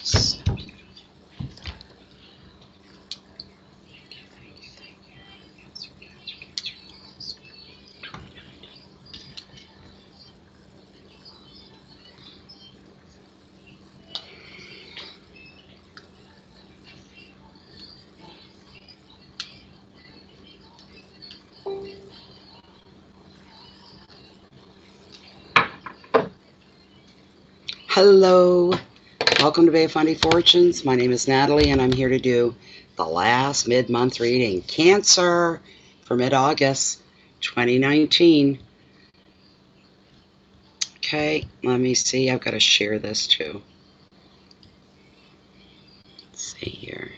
So beautiful. Hello, welcome to Bay of Fundy Fortunes. My name is Natalie, and I'm here to do the last mid-month reading, Cancer, for mid-August 2019. Okay, let me see. I've got to share this too. Let's see here.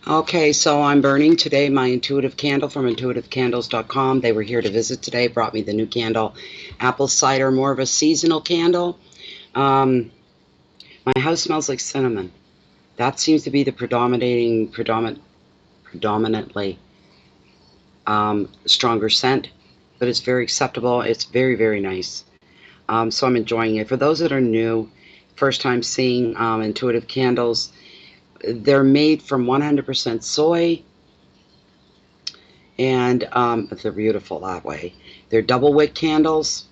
Okay, so I'm burning today my intuitive candle from intuitivecandles.com. They were here to visit today, brought me the new candle, apple cider, more of a seasonal candle. My house smells like cinnamon. That seems to be the predominantly stronger scent, but it's very acceptable. It's very, very nice. So I'm enjoying it. For those that are new, first time seeing intuitive candles, they're made from 100% soy, and they're beautiful that way. They're double wick candles,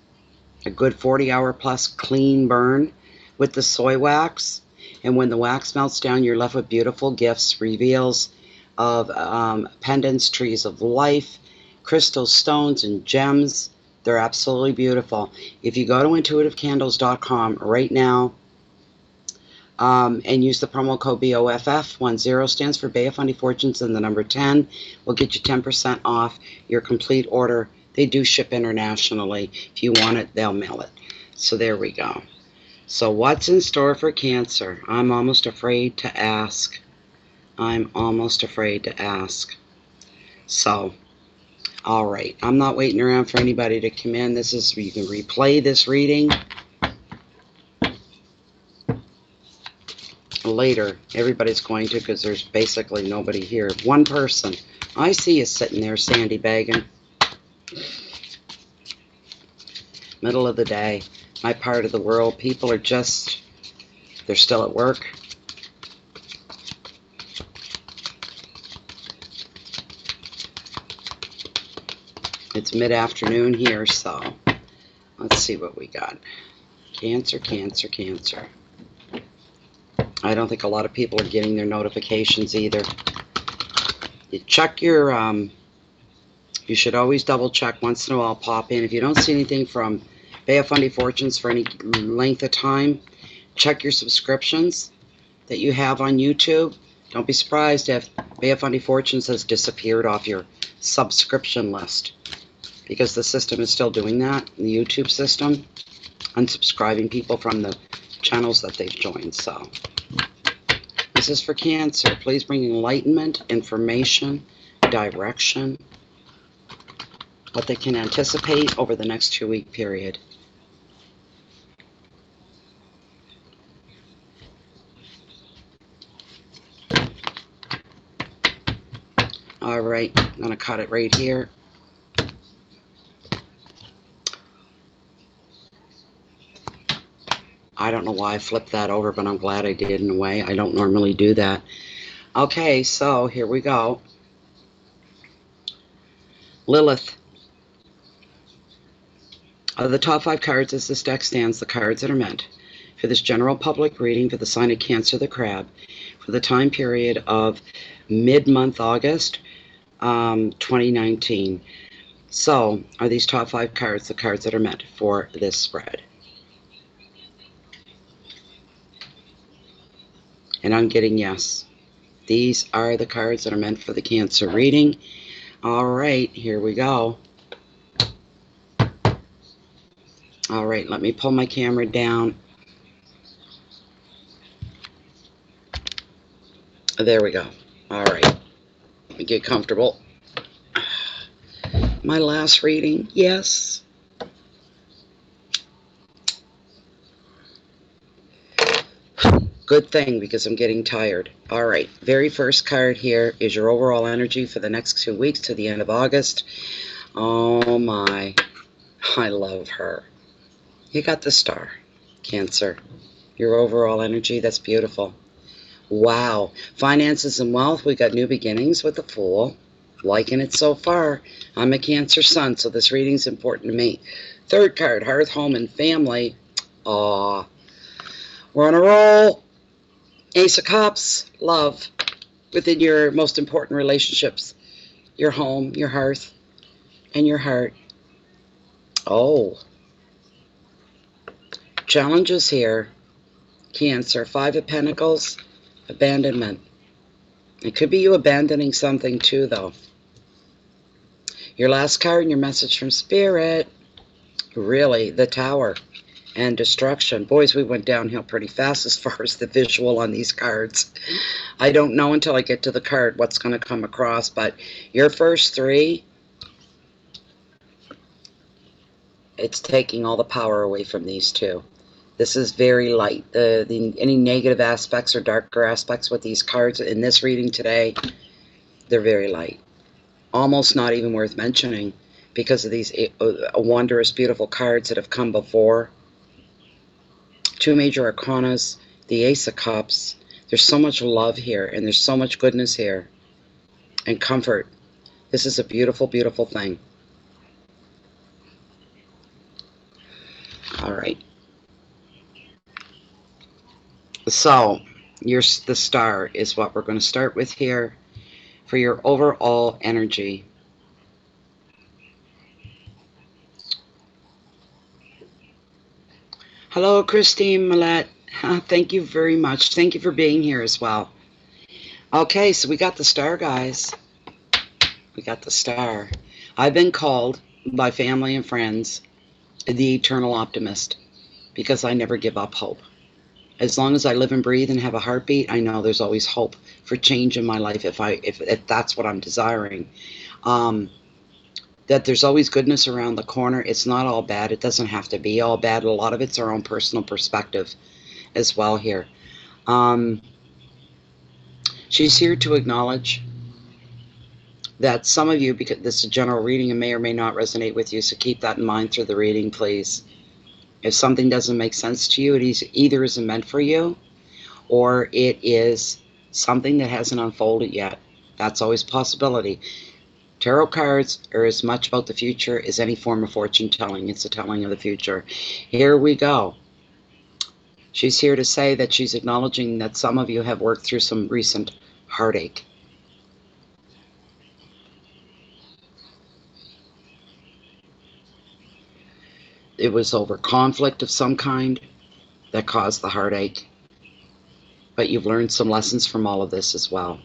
a good 40-hour plus clean burn with the soy wax, and when the wax melts down, you're left with beautiful gifts, reveals of pendants, trees of life, crystal stones, and gems. They're absolutely beautiful. If you go to intuitivecandles.com right now, and use the promo code BOFF10, stands for Bay of Fundy Fortunes, and the number 10 will get you 10% off your complete order. They do ship internationally. If you want it, they'll mail it. So there we go. So what's in store for Cancer? I'm almost afraid to ask. I'm almost afraid to ask. So, all right. I'm not waiting around for anybody to come in. This is, you can replay this reading later. Everybody's going to, because there's basically nobody here. One person. I see you sitting there sandy bagging. Middle of the day. My part of the world. People are just, they're still at work. It's mid-afternoon here, so let's see what we got. Cancer, Cancer, Cancer. I don't think a lot of people are getting their notifications either. You check your, you should always double check once in a while, pop in. If you don't see anything from Bay of Fundy Fortunes for any length of time, check your subscriptions that you have on YouTube. Don't be surprised if Bay of Fundy Fortunes has disappeared off your subscription list, because the system is still doing that, the YouTube system, unsubscribing people from the channels that they've joined. So this is for Cancer. Please bring enlightenment, information, direction, what they can anticipate over the next 2-week period. All right, I'm going to cut it right here. I don't know why I flipped that over, but I'm glad I did in a way. I don't normally do that. Okay, so here we go. Lilith. Of the top 5 cards as this deck stands, the cards that are meant for this general public reading for the sign of Cancer, the crab, for the time period of mid-month August 2019. So, are these top 5 cards the cards that are meant for this spread? And I'm getting yes. These are the cards that are meant for the Cancer reading. All right, here we go. All right, let me pull my camera down. There we go. All right, let me get comfortable. My last reading, yes. Good thing, because I'm getting tired. All right, very first card here is your overall energy for the next 2 weeks to the end of August. Oh my, I love her. You got the Star, Cancer. Your overall energy, that's beautiful. Wow. Finances and wealth, we got new beginnings with the Fool. Liking it so far. I'm a Cancer sun, so this reading's important to me. Third card, hearth, home, and family. Aw. We're on a roll. Ace of Cups, love. Within your most important relationships. Your home, your hearth, and your heart. Oh. Challenges here. Cancer, Five of Pentacles, abandonment. It could be you abandoning something too, though. Your last card and your message from Spirit. Really, the Tower and destruction. Boys, we went downhill pretty fast as far as the visual on these cards. I don't know until I get to the card what's going to come across, but your first three, it's taking all the power away from these two. This is very light. Any negative aspects or darker aspects with these cards in this reading today, they're very light. Almost not even worth mentioning because of these wondrous, beautiful cards that have come before. Two major arcanas, the Ace of Cups. There's so much love here, and there's so much goodness here, and comfort. This is a beautiful, beautiful thing. All right. So, the Star is what we're going to start with here for your overall energy. Hello, Christine Millette. Thank you very much. Thank you for being here as well. Okay, so we got the Star, guys. We got the Star. I've been called by family and friends the eternal optimist because I never give up hope. As long as I live and breathe and have a heartbeat, I know there's always hope for change in my life if that's what I'm desiring. That there's always goodness around the corner. It's not all bad. It doesn't have to be all bad. A lot of it's our own personal perspective as well here. She's here to acknowledge that some of you, because this is a general reading and may or may not resonate with you, so keep that in mind through the reading, please. If something doesn't make sense to you, it either isn't meant for you or it is something that hasn't unfolded yet. That's always a possibility. Tarot cards are as much about the future as any form of fortune telling. It's a telling of the future. Here we go. She's here to say that she's acknowledging that some of you have worked through some recent heartache. It was over conflict of some kind that caused the heartache. But you've learned some lessons from all of this as well.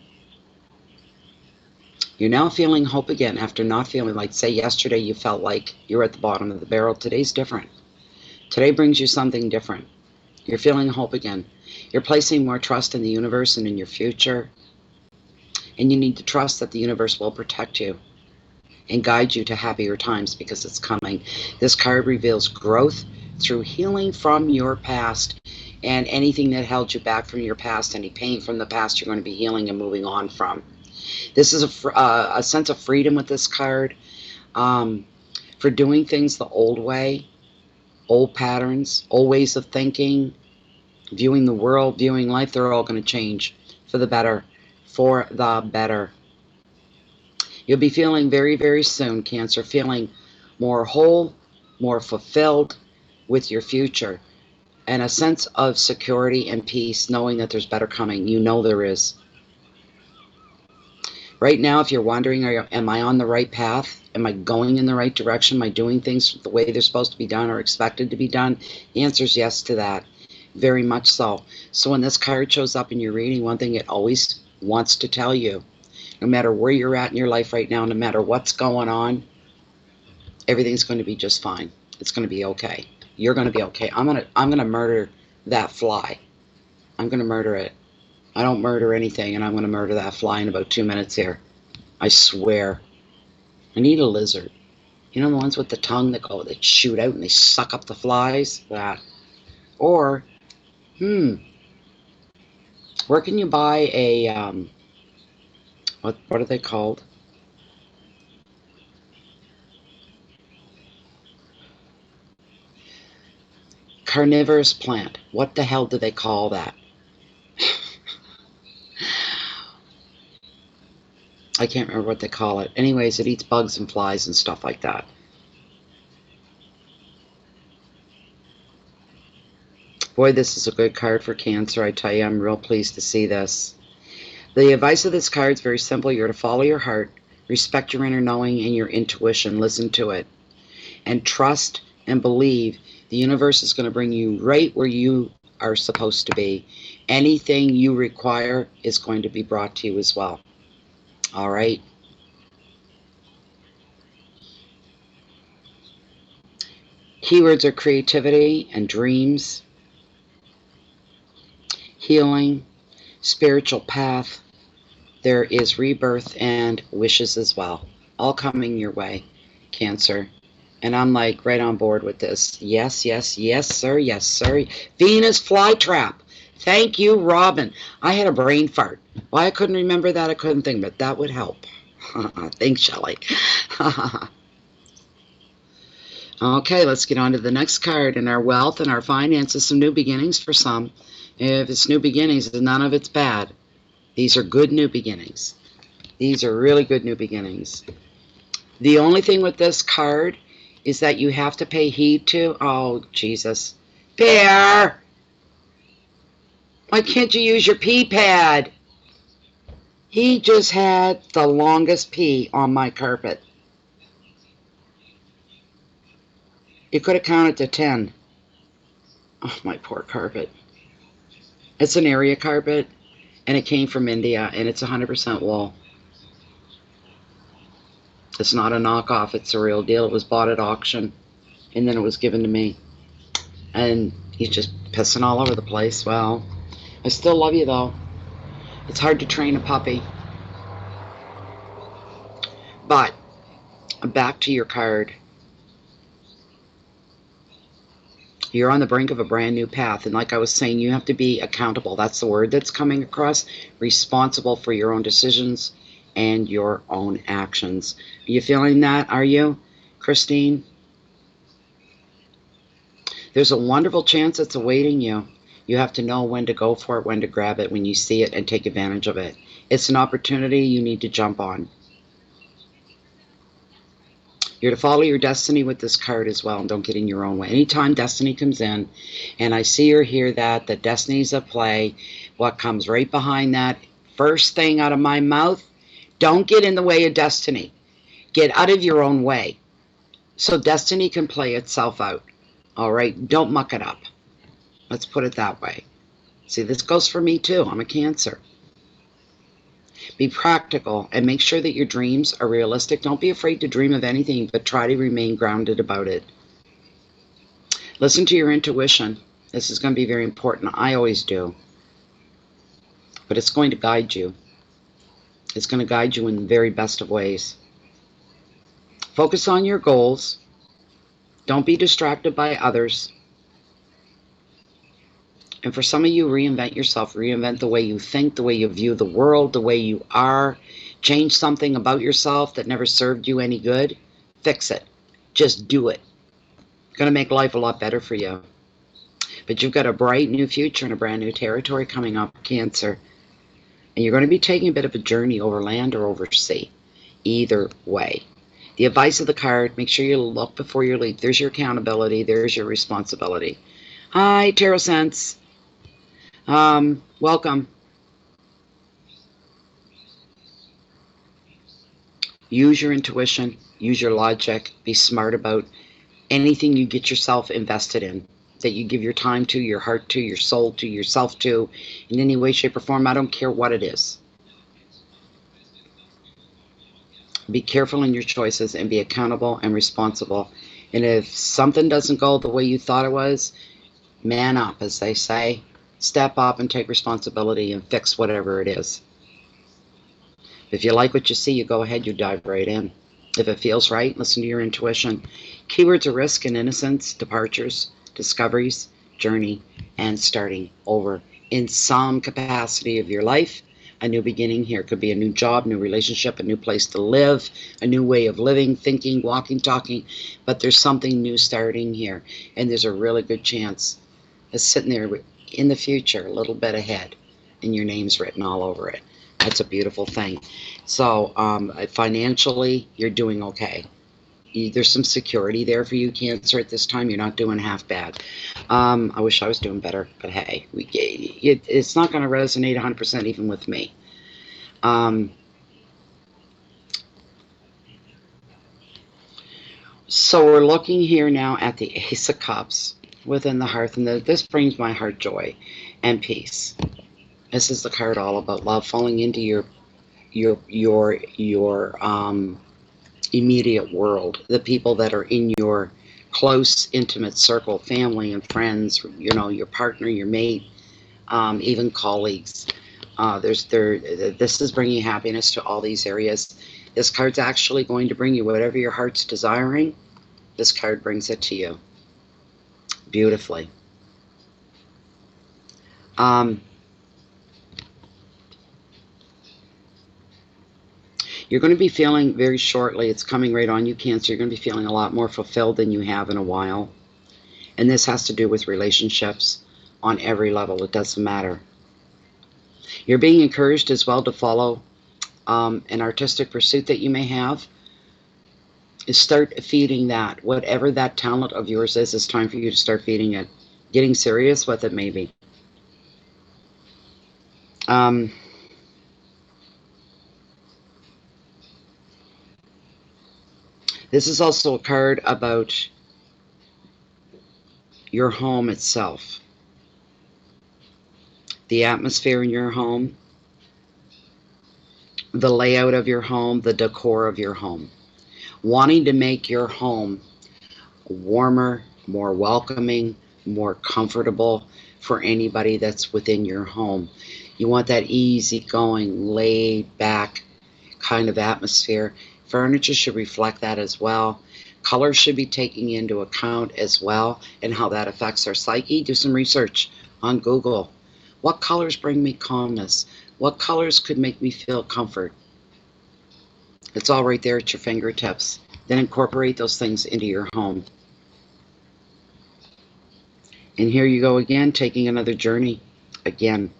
You're now feeling hope again after not feeling like, say, yesterday you felt like you were at the bottom of the barrel. Today's different. Today brings you something different. You're feeling hope again. You're placing more trust in the universe and in your future. And you need to trust that the universe will protect you and guide you to happier times because it's coming. This card reveals growth through healing from your past, and anything that held you back from your past, any pain from the past, you're going to be healing and moving on from. This is a sense of freedom with this card for doing things the old way, old patterns, old ways of thinking, viewing the world, viewing life. They're all going to change for the better, for the better. You'll be feeling very, very soon, Cancer, feeling more whole, more fulfilled with your future, and a sense of security and peace, knowing that there's better coming. You know there is. Right now, if you're wondering, am I on the right path? Am I going in the right direction? Am I doing things the way they're supposed to be done or expected to be done? The answer is yes to that. Very much so. So when this card shows up in your reading, one thing it always wants to tell you, no matter where you're at in your life right now, no matter what's going on, everything's going to be just fine. It's going to be okay. You're going to be okay. I'm going to murder that fly. I'm going to murder it. I don't murder anything, and I'm going to murder that fly in about 2 minutes here. I swear. I need a lizard. You know the ones with the tongue that shoot out and they suck up the flies? That. Or, where can you buy a, what are they called? Carnivorous plant. What the hell do they call that? I can't remember what they call it. Anyways, it eats bugs and flies and stuff like that. Boy, this is a good card for Cancer. I tell you, I'm real pleased to see this. The advice of this card is very simple. You're to follow your heart, respect your inner knowing and your intuition. Listen to it. And trust and believe the universe is going to bring you right where you are supposed to be. Anything you require is going to be brought to you as well. All right? Keywords are creativity and dreams, healing, spiritual path. There is rebirth and wishes as well. All coming your way, Cancer. And I'm like right on board with this. Yes, yes, yes, sir. Yes, sir. Venus flytrap. Thank you, Robin. I had a brain fart. Why I couldn't remember that, I couldn't think, but that would help. Thanks, Shelley. Okay, let's get on to the next card. In our wealth and our finances, some new beginnings for some. If it's new beginnings, none of it's bad. These are good new beginnings. These are really good new beginnings. The only thing with this card is that you have to pay heed to, oh, Jesus. Bear! Why can't you use your pee pad? He just had the longest pee on my carpet. You could have counted to 10. Oh, my poor carpet. It's an area carpet, and it came from India, and it's 100% wool. It's not a knockoff. It's a real deal. It was bought at auction, and then it was given to me. And he's just pissing all over the place. Well, I still love you, though. It's hard to train a puppy. But back to your card. You're on the brink of a brand new path. And like I was saying, you have to be accountable. That's the word that's coming across. Responsible for your own decisions and your own actions. Are you feeling that? Are you, Christine? There's a wonderful chance that's awaiting you. You have to know when to go for it, when to grab it, when you see it, and take advantage of it. It's an opportunity you need to jump on. You're to follow your destiny with this card as well, and don't get in your own way. Anytime destiny comes in, and I see or hear that, the destiny's at play, what comes right behind that, first thing out of my mouth, don't get in the way of destiny. Get out of your own way so destiny can play itself out. All right? Don't muck it up. Let's put it that way. See, this goes for me too. I'm a Cancer. Be practical and make sure that your dreams are realistic. Don't be afraid to dream of anything, but try to remain grounded about it. Listen to your intuition. This is going to be very important. I always do. But it's going to guide you. It's going to guide you in the very best of ways. Focus on your goals. Don't be distracted by others. And for some of you, reinvent yourself. Reinvent the way you think, the way you view the world, the way you are. Change something about yourself that never served you any good. Fix it. Just do it. It's going to make life a lot better for you. But you've got a bright new future and a brand new territory coming up, Cancer. And you're going to be taking a bit of a journey over land or over sea. Either way. The advice of the card, make sure you look before you leap. There's your accountability. There's your responsibility. Hi, Tarot Sense. Welcome. Use your intuition. Use your logic. Be smart about anything you get yourself invested in. That you give your time to, your heart to, your soul to, yourself to, in any way, shape, or form. I don't care what it is. Be careful in your choices and be accountable and responsible. And if something doesn't go the way you thought it was, man up, as they say. Step up and take responsibility and fix whatever it is. If you like what you see, you go ahead, you dive right in. If it feels right, listen to your intuition. Keywords are risk and innocence, departures, discoveries, journey, and starting over in some capacity of your life. A new beginning here. Could be a new job, new relationship, a new place to live, a new way of living, thinking, walking, talking. But there's something new starting here. And there's a really good chance it's sitting there in the future, a little bit ahead, and your name's written all over it. That's a beautiful thing. So financially, you're doing okay. There's some security there for you, Cancer, at this time. You're not doing half bad. I wish I was doing better, but hey, it's not going to resonate 100% even with me. So we're looking here now at the Ace of Cups within the hearth, and this brings my heart joy and peace. This is the card all about love, falling into your immediate world, the people that are in your close, intimate circle, family and friends, your partner, your mate, even colleagues. This is bringing happiness to all these areas. This card's actually going to bring you whatever your heart's desiring. This card brings it to you beautifully. You're going to be feeling very shortly, it's coming right on you, Cancer, you're going to be feeling a lot more fulfilled than you have in a while. And this has to do with relationships on every level. It doesn't matter. You're being encouraged as well to follow an artistic pursuit that you may have. Start feeding that. Whatever that talent of yours is, it's time for you to start feeding it. Getting serious with it, maybe. This is also a card about your home itself. The atmosphere in your home, the layout of your home, the decor of your home. Wanting to make your home warmer, more welcoming, more comfortable for anybody that's within your home. You want that easygoing, laid back kind of atmosphere. Furniture should reflect that as well. Colors should be taken into account as well, and how that affects our psyche. Do some research on Google. What colors bring me calmness? What colors could make me feel comfort? It's all right there at your fingertips. Then incorporate those things into your home. And here you go again, taking another journey again.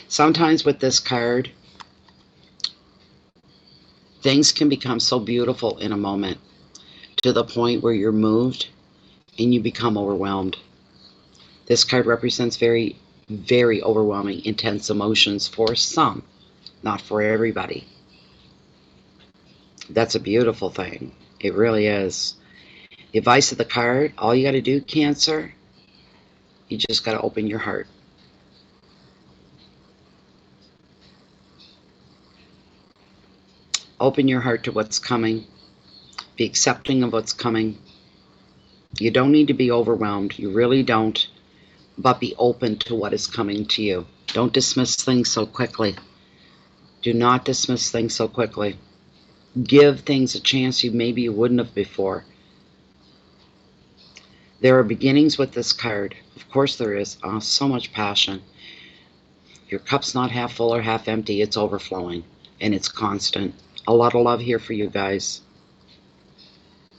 Sometimes with this card, things can become so beautiful in a moment to the point where you're moved and you become overwhelmed. This card represents very, very overwhelming, intense emotions for some, not for everybody. That's a beautiful thing. It really is. The advice of the card, all you got to do, Cancer, you just got to open your heart. Open your heart to what's coming. Be accepting of what's coming. You don't need to be overwhelmed. You really don't. But be open to what is coming to you. Don't dismiss things so quickly. Do not dismiss things so quickly. Give things a chance maybe you wouldn't have before. There are beginnings with this card. Of course there is. So much passion. Your cup's not half full or half empty. It's overflowing. And it's constant. A lot of love here for you guys.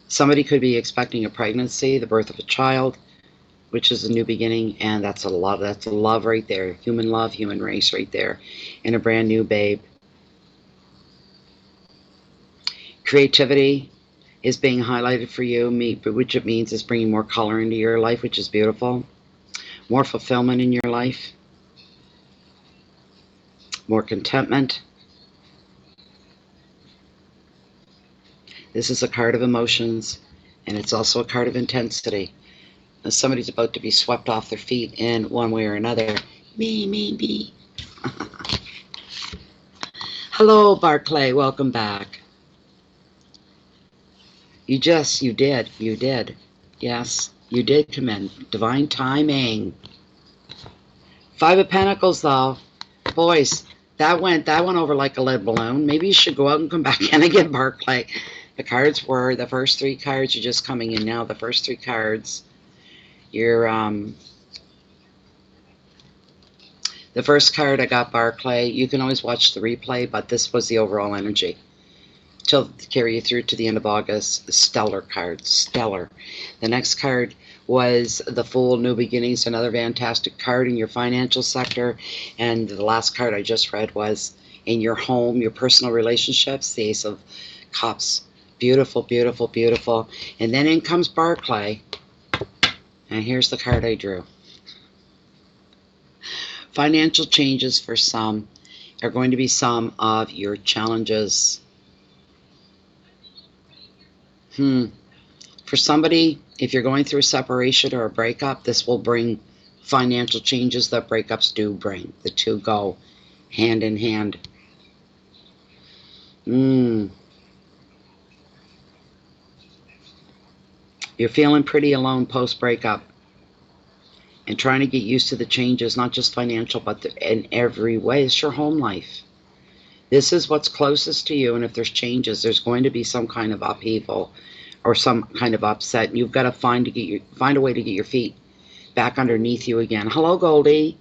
Somebody could be expecting a pregnancy, the birth of a child, which is a new beginning, and that's a love right there. Human love, human race right there. And a brand new babe. Creativity is being highlighted for you, which it means is bringing more color into your life, which is beautiful. More fulfillment in your life. More contentment. This is a card of emotions, and it's also a card of intensity. Now, somebody's about to be swept off their feet in one way or another. Me. Hello, Barclay. Welcome back. You did. Yes, you did come in. Divine timing. 5 of Pentacles, though. Boys, That went over like a lead balloon. Maybe you should go out and come back in again, Barclay. The cards were, the first 3 cards are just coming in now. The first 3 cards, the first card I got, Barclay. You can always watch the replay, but this was the overall energy. To carry you through to the end of August. Stellar card, stellar. The next card was the Fool, New Beginnings, another fantastic card in your financial sector. And the last card I just read was in your home, your personal relationships, the Ace of Cups. Beautiful, beautiful, beautiful. And then in comes Barclay. And here's the card I drew. Financial changes for some are going to be some of your challenges. For somebody, if you're going through a separation or a breakup, this will bring financial changes that breakups do bring. The two go hand in hand. You're feeling pretty alone post-breakup and trying to get used to the changes, not just financial, but in every way. It's your home life. This is what's closest to you, and if there's changes, there's going to be some kind of upheaval or some kind of upset. And you've got to find a way to get your feet back underneath you again. Hello, Goldie.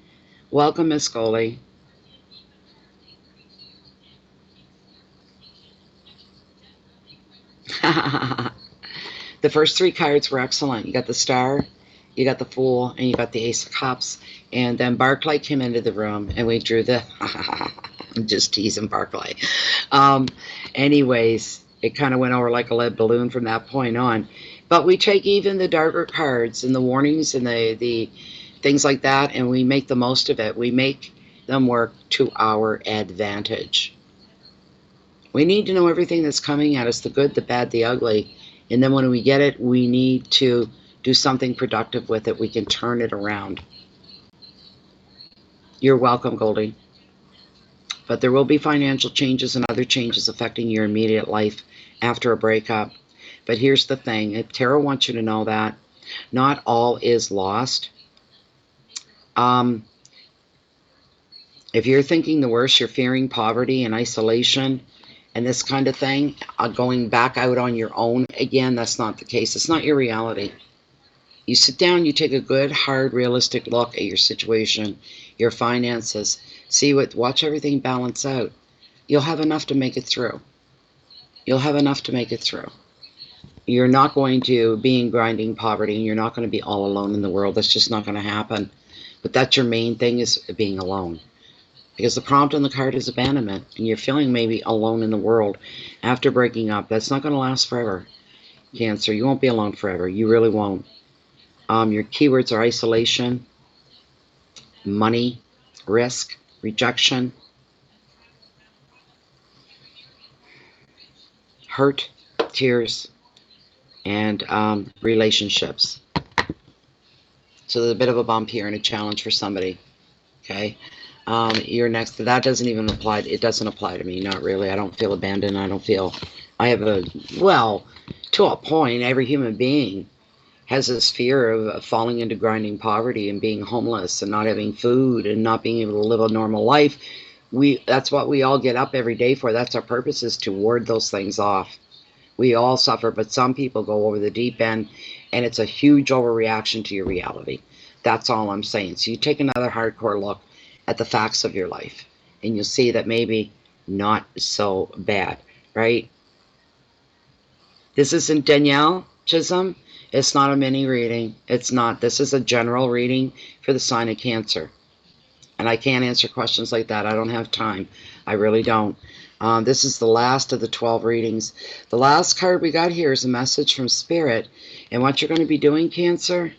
Welcome, Miss Goldie. The first 3 cards were excellent. You got the Star, you got the Fool, and you got the Ace of Cups. And then Barclay came into the room, and we drew the... I'm just teasing Barclay. Anyways, it kind of went over like a lead balloon from that point on. But we take even the darker cards and the warnings and the things like that, and we make the most of it. We make them work to our advantage. We need to know everything that's coming at us, the good, the bad, the ugly. And then when we get it, we need to do something productive with it. We can turn it around. You're welcome, Goldie. But there will be financial changes and other changes affecting your immediate life after a breakup. But here's the thing. Tarot wants you to know that not all is lost. If you're thinking the worst, you're fearing poverty and isolation and this kind of thing, going back out on your own again, that's not the case. It's not your reality. You sit down, you take a good, hard, realistic look at your situation, your finances, watch everything balance out. You'll have enough to make it through. You'll have enough to make it through. You're not going to be in grinding poverty, and you're not going to be all alone in the world. That's just not going to happen. But that's your main thing, is being alone. Because the prompt on the card is abandonment, and you're feeling maybe alone in the world after breaking up. That's not going to last forever, Cancer. You won't be alone forever. You really won't. Your keywords are isolation, money, risk, rejection, hurt, tears, and relationships. So there's a bit of a bump here and a challenge for somebody. Okay. You're next. That doesn't even apply. It doesn't apply to me. Not really. I don't feel abandoned. I have to a point, every human being has this fear of falling into grinding poverty and being homeless and not having food and not being able to live a normal life. That's what we all get up every day for. That's our purpose, is to ward those things off. We all suffer, but some people go over the deep end, and it's a huge overreaction to your reality. That's all I'm saying. So you take another hardcore look at the facts of your life, and you'll see that maybe not so bad, right? This isn't Danielle Chisholm. It's not a mini reading. It's not. This is a general reading for the sign of Cancer. And I can't answer questions like that. I don't have time. I really don't. This is the last of the 12 readings. The last card we got here is a message from Spirit. And what you're going to be doing, Cancer,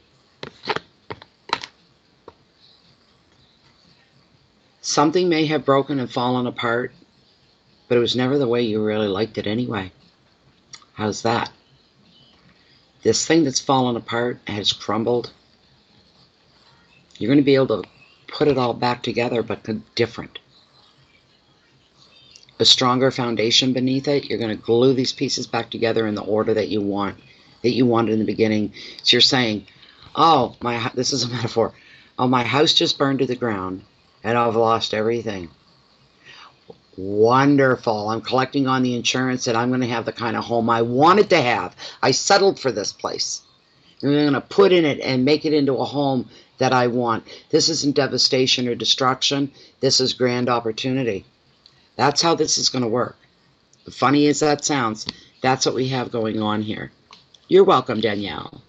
something may have broken and fallen apart, but it was never the way you really liked it anyway. How's that? This thing that's fallen apart has crumbled. You're going to be able to put it all back together, but different. A stronger foundation beneath it. You're going to glue these pieces back together in the order that you wanted in the beginning. So you're saying, oh, this is a metaphor. Oh, my house just burned to the ground, and I've lost everything. Wonderful. I'm collecting on the insurance and I'm going to have the kind of home I wanted to have. I settled for this place. And I'm going to put in it and make it into a home that I want. This isn't devastation or destruction. This is grand opportunity. That's how this is going to work. Funny as that sounds, that's what we have going on here. You're welcome, Danielle.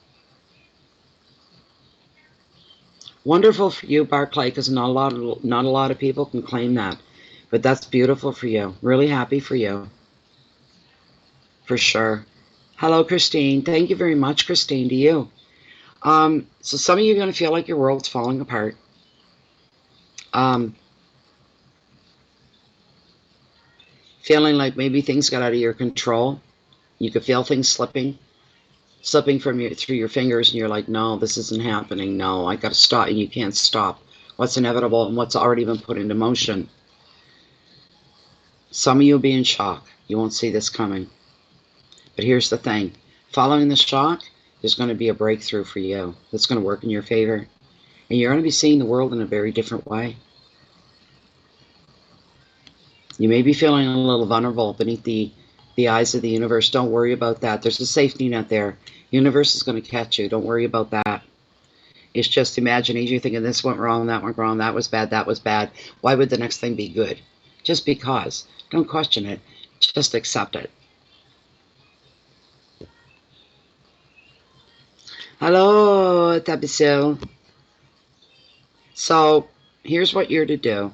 Wonderful for you, Barclay, because not a lot of people can claim that. But that's beautiful for you. Really happy for you. For sure. Hello, Christine. Thank you very much, Christine, to you. So some of you are going to feel like your world's falling apart. Feeling like maybe things got out of your control. You could feel things slipping from through your fingers, and you're like, no, this isn't happening. No, I got to stop, and you can't stop what's inevitable and what's already been put into motion. Some of you will be in shock. You won't see this coming. But here's the thing. Following the shock, there's going to be a breakthrough for you that's going to work in your favor. And you're going to be seeing the world in a very different way. You may be feeling a little vulnerable beneath the eyes of the universe. Don't worry about that. There's a safety net there. Universe is going to catch you. Don't worry about that. It's just imagination. You're thinking this went wrong, that went wrong, that was bad, that was bad. Why would the next thing be good? Just because. Don't question it. Just accept it. Hello, Tabisil. So, here's what you're to do.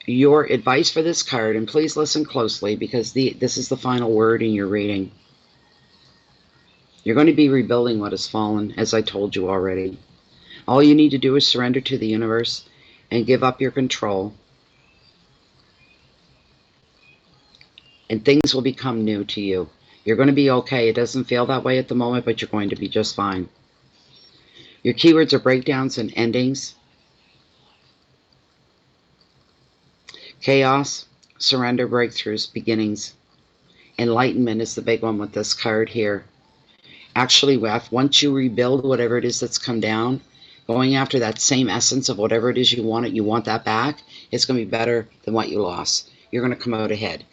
Your advice for this card, and please listen closely because this is the final word in your reading. You're going to be rebuilding what has fallen, as I told you already. All you need to do is surrender to the universe and give up your control. And things will become new to you. You're going to be okay. It doesn't feel that way at the moment, but you're going to be just fine. Your keywords are breakdowns and endings. Chaos, surrender, breakthroughs, beginnings. Enlightenment is the big one with this card here. Actually, once you rebuild whatever it is that's come down, going after that same essence of whatever it is you want that back, it's going to be better than what you lost. You're going to come out ahead,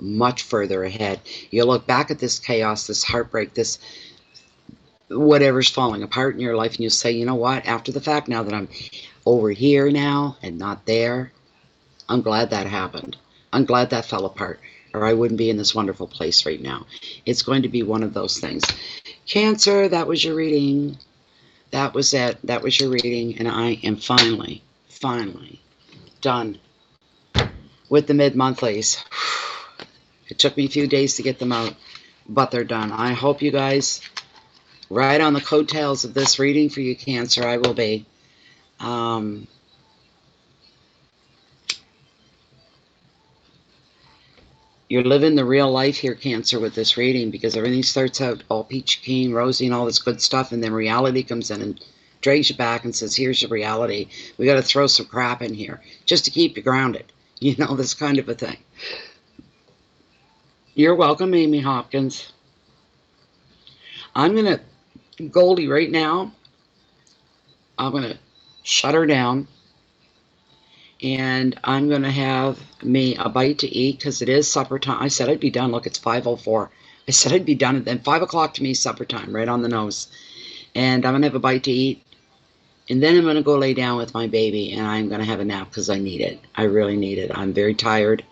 much further ahead. You'll look back at this chaos, this heartbreak, this whatever's falling apart in your life, and you'll say, you know what, after the fact, now that I'm over here now and not there, I'm glad that happened. I'm glad that fell apart, or I wouldn't be in this wonderful place right now. It's going to be one of those things. Cancer, that was your reading. That was it. That was your reading, and I am finally done with the mid-monthlies. It took me a few days to get them out, but they're done. I hope you guys ride on the coattails of this reading for you, Cancer. I will be. You're living the real life here, Cancer, with this reading, because everything starts out all peachy keen, rosy, and all this good stuff, and then reality comes in and drags you back and says, here's your reality. We got to throw some crap in here just to keep you grounded. You know, this kind of a thing. You're welcome, Amy Hopkins. I'm going to, Goldie, right now, I'm going to shut her down. And I'm going to have me a bite to eat because it is supper time. I said I'd be done. Look, it's 5:04. I said I'd be done. And then 5 o'clock to me is supper time, right on the nose. And I'm going to have a bite to eat. And then I'm going to go lay down with my baby. And I'm going to have a nap because I need it. I really need it. I'm very tired.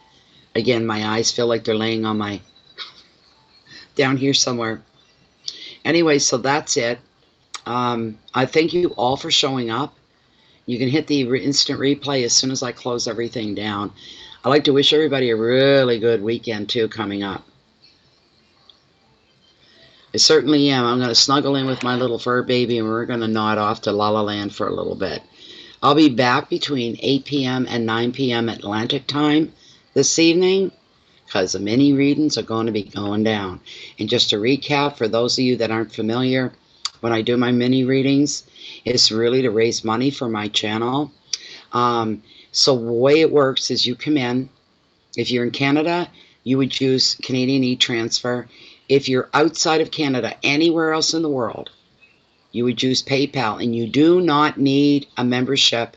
Again, my eyes feel like they're laying on my... down here somewhere. Anyway, so that's it. I thank you all for showing up. You can hit the instant replay as soon as I close everything down. I'd like to wish everybody a really good weekend, too, coming up. I certainly am. I'm going to snuggle in with my little fur baby, and we're going to nod off to La La Land for a little bit. I'll be back between 8 p.m. and 9 p.m. Atlantic time this evening, because the mini readings are going to be going down. And just to recap, for those of you that aren't familiar, when I do my mini readings, it's really to raise money for my channel. So the way it works is you come in. If you're in Canada, you would use Canadian e-transfer. If you're outside of Canada, anywhere else in the world, you would use PayPal. And you do not need a membership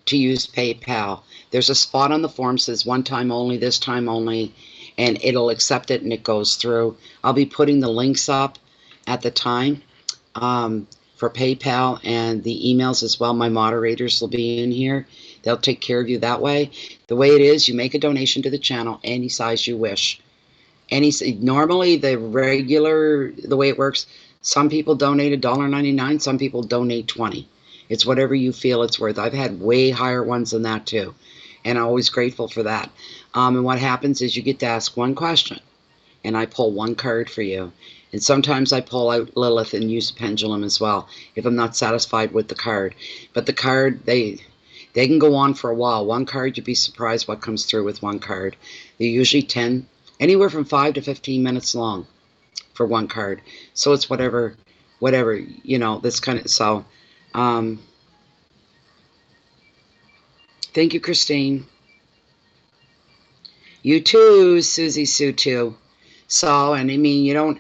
to use PayPal. There's a spot on the form that says one time only, this time only, and it'll accept it and it goes through. I'll be putting the links up at the time for PayPal and the emails as well. My moderators will be in here. They'll take care of you that way. The way it is, you make a donation to the channel any size you wish. Normally the way it works, some people donate $1.99, some people donate $20. It's whatever you feel it's worth. I've had way higher ones than that too, and I'm always grateful for that. And what happens is you get to ask one question, and I pull one card for you. And sometimes I pull out Lilith and use a pendulum as well if I'm not satisfied with the card. But the card, they can go on for a while. One card, you'd be surprised what comes through with one card. They're usually anywhere from 5 to 15 minutes long for one card. So it's whatever, this kind of, so, thank you, Christine. You too, Susie Sue too. So, and I mean, you don't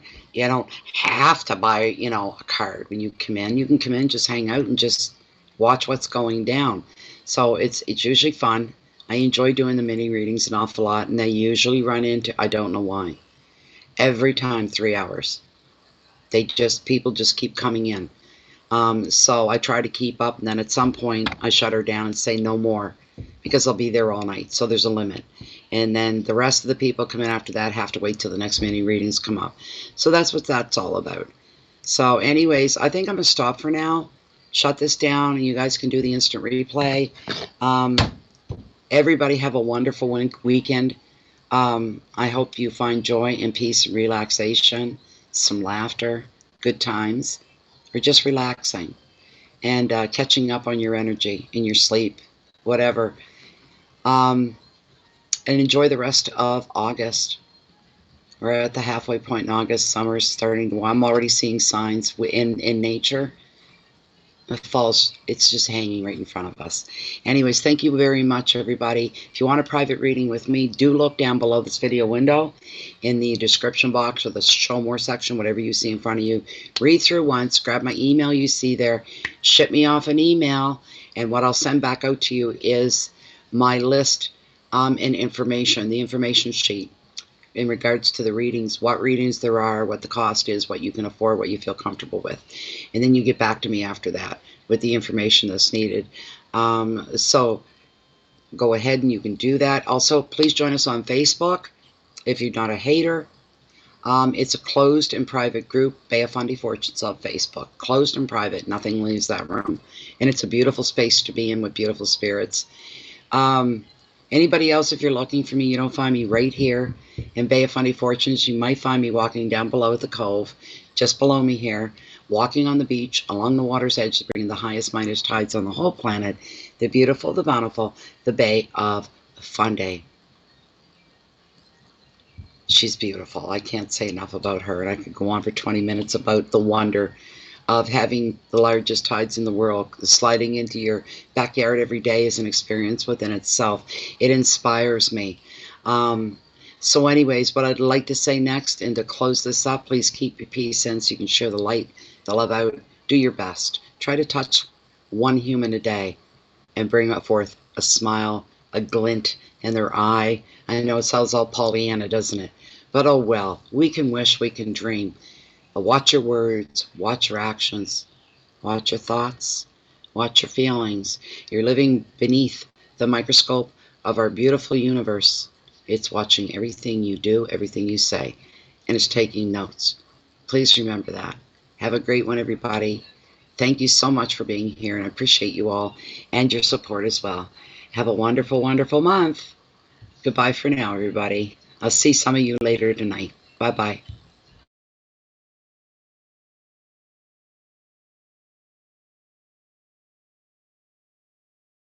have to buy, a card when you come in. You can come in, just hang out and just watch what's going down. So it's usually fun. I enjoy doing the mini readings an awful lot, and they usually run into, I don't know why, every time 3 hours. People just keep coming in. So I try to keep up, and then at some point I shut her down and say no more, because I'll be there all night. So there's a limit. And then the rest of the people come in after that have to wait till the next mini readings come up. So that's what that's all about. So anyways, I think I'm going to stop for now. Shut this down, and you guys can do the instant replay. Everybody have a wonderful weekend. I hope you find joy and peace and relaxation, some laughter, good times, or just relaxing and catching up on your energy in your sleep, whatever. And enjoy the rest of August. We're at the halfway point in August. Summer is starting. I'm already seeing signs in nature. The falls, it's just hanging right in front of us. Anyways, thank you very much, everybody. If you want a private reading with me, do look down below this video window in the description box or the show more section, whatever you see in front of you. Read through once, grab my email you see there, ship me off an email, and what I'll send back out to you is my list and information, the information sheet in regards to the readings, what readings there are, what the cost is, what you can afford, what you feel comfortable with. And then you get back to me after that with the information that's needed. So go ahead and you can do that. Also, please join us on Facebook if you're not a hater. It's a closed and private group, Bea Fundy Fortunes on Facebook. Closed and private, nothing leaves that room. And it's a beautiful space to be in with beautiful spirits. Anybody else, if you're looking for me, you don't find me right here in Bea Fundy Fortunes. You might find me walking down below at the cove, just below me here, walking on the beach, along the water's edge, bringing the highest, mightiest tides on the whole planet, the beautiful, the bountiful, the Bea of Fundy. She's beautiful. I can't say enough about her, and I could go on for 20 minutes about the wonder of having the largest tides in the world. Sliding into your backyard every day is an experience within itself. It inspires me. So anyways, what I'd like to say next, and to close this up, please keep your peace in so you can share the light, the love out. Do your best. Try to touch one human a day and bring forth a smile, a glint in their eye. I know it sounds all Pollyanna, doesn't it? But oh well, we can wish, we can dream. But watch your words, watch your actions, watch your thoughts, watch your feelings. You're living beneath the microscope of our beautiful universe. It's watching everything you do, everything you say, and it's taking notes. Please remember that. Have a great one, everybody. Thank you so much for being here, and I appreciate you all and your support as well. Have a wonderful, wonderful month. Goodbye for now, everybody. I'll see some of you later tonight. Bye-bye.